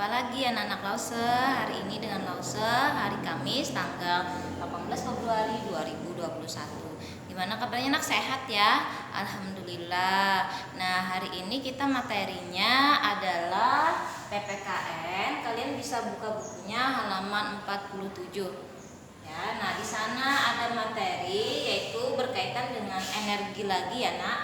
Jumpa lagi anak-anak Lause. Hari ini dengan Lause, hari Kamis tanggal 18 Februari 2021. Gimana kabarnya anak, sehat ya? Alhamdulillah. Nah, hari ini kita materinya adalah PPKN. Kalian bisa buka bukunya halaman 47. Ya, nah di sana ada materi yaitu berkaitan dengan energi lagi ya, Nak.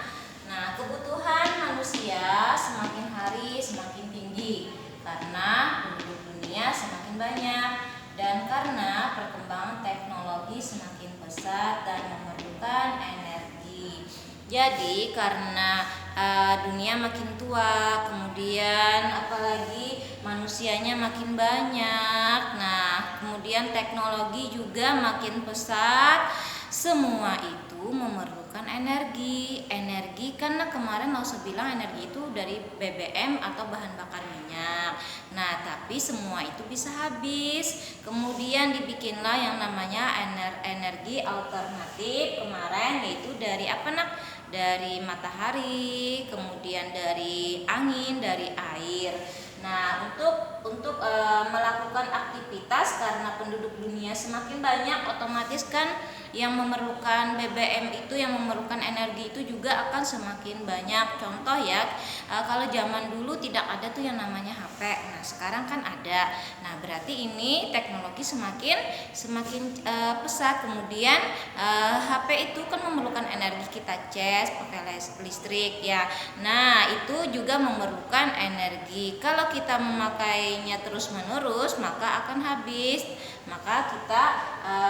Nah, kebutuhan manusia semakin hari semakin tinggi karena penduduk dunia semakin banyak dan karena perkembangan teknologi semakin pesat dan memerlukan energi. Jadi karena dunia makin tua, kemudian apalagi manusianya makin banyak. Nah, kemudian teknologi juga makin pesat. Semua itu memerlukan energi. Energi karena kemarin Lause bilang energi itu dari BBM atau bahan bakar minyak. Nah, tapi semua itu bisa habis. Kemudian dibikinlah yang namanya energi alternatif kemarin, yaitu dari apa, Nak? Dari matahari, kemudian dari angin, dari air. Nah, untuk melakukan aktivitas karena penduduk dunia semakin banyak, otomatis kan yang memerlukan BBM itu, yang memerlukan energi itu juga akan semakin banyak. Contoh ya, kalau zaman dulu tidak ada tuh yang namanya HP. Nah, sekarang kan ada. Nah, berarti ini teknologi semakin pesat. Kemudian HP itu kan memerlukan energi, kita cas pakai listrik ya. Nah, itu juga memerlukan energi. Kalau kita memakainya terus-menerus maka akan habis. Maka kita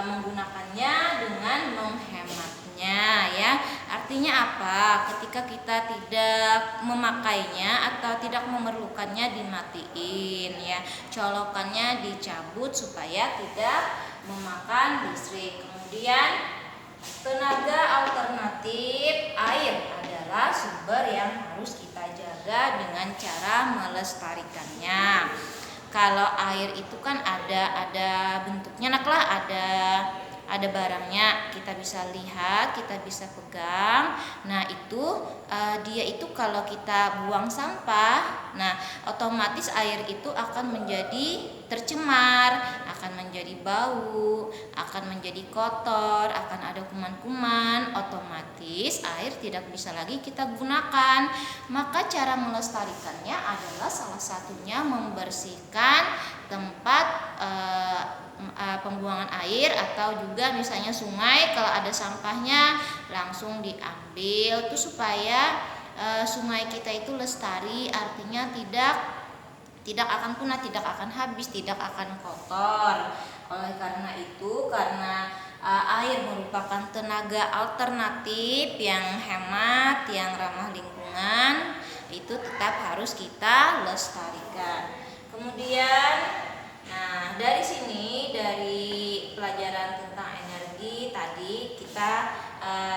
menggunakannya dengan menghematnya ya. Artinya apa? Ketika kita tidak memakainya atau tidak memerlukannya, dimatiin ya. Colokannya dicabut supaya tidak memakan listrik. Kemudian tenaga alternatif air adalah sumber yang harus kita jaga dengan cara melestarikannya. Kalau air itu kan ada bentuknya, Nak, lah, ada barangnya, kita bisa lihat, kita bisa pegang. Nah, itu dia itu kalau kita buang sampah, nah otomatis air itu akan menjadi tercemar, akan menjadi bau, akan menjadi kotor, akan ada kuman-kuman. Otomatis air tidak bisa lagi kita gunakan. Maka cara melestarikannya adalah salah satunya membersihkan tempat pembuangan air, atau juga misalnya sungai, kalau ada sampahnya langsung diambil tuh supaya sungai kita itu lestari, artinya tidak akan punah, tidak akan habis, tidak akan kotor. Oleh karena itu, karena air merupakan tenaga alternatif yang hemat, yang ramah lingkungan, itu tetap harus kita lestarikan. Kemudian, nah dari sini, dari pelajaran tentang energi tadi, kita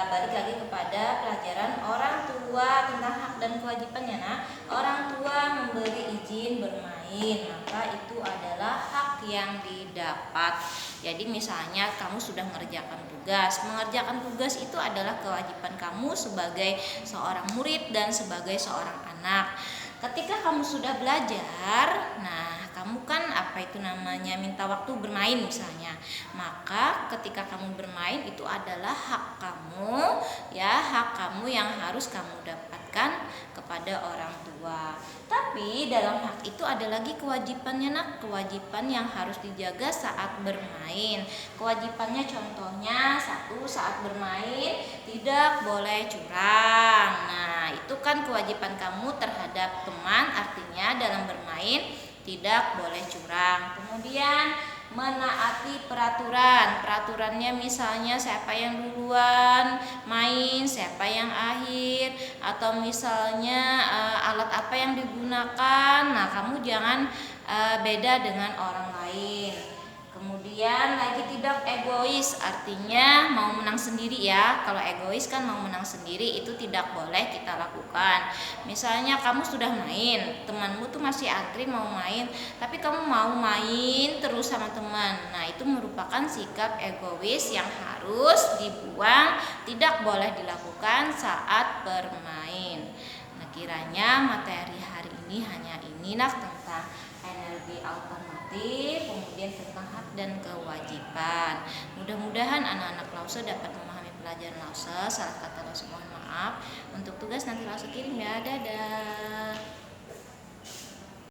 balik lagi kepada pelajaran orang tua tentang hak dan kewajibannya. Nah, orang tua memberi izin bermain, maka itu adalah hak yang didapat. Jadi misalnya kamu sudah mengerjakan tugas itu adalah kewajiban kamu sebagai seorang murid dan sebagai seorang anak. Ketika kamu sudah belajar, nah kamu kan minta waktu bermain misalnya. Maka ketika kamu bermain itu adalah hak kamu ya, hak kamu yang harus kamu dapatkan kepada orang tua. Tapi dalam hak itu ada lagi kewajibannya, Nak. Kewajiban yang harus dijaga saat bermain. Kewajibannya contohnya, satu, saat bermain tidak boleh curang. Nah, itu kan kewajiban kamu terhadap teman, artinya dalam bermain tidak boleh curang. Kemudian menaati peraturan. Peraturannya misalnya siapa yang duluan main, siapa yang akhir, atau misalnya alat apa yang digunakan. Nah, kamu jangan beda dengan orang lain. Kemudian lagi tidak egois, artinya mau menang sendiri ya. Kalau egois kan mau menang sendiri, itu tidak boleh kita lakukan. Misalnya kamu sudah main, temanmu tuh masih antri mau main, tapi kamu mau main terus sama teman. Nah, itu merupakan sikap egois yang harus dibuang, tidak boleh dilakukan saat bermain. Nah, kiranya materi hari ini hanya ini, Nak, tentang energi strategi alternatif, kemudian tentang hak dan kewajiban. Mudah-mudahan anak-anak Lause dapat memahami pelajaran Lause. Salah kata Lause mohon maaf. Untuk tugas nanti Lause kirim ya. Dadah.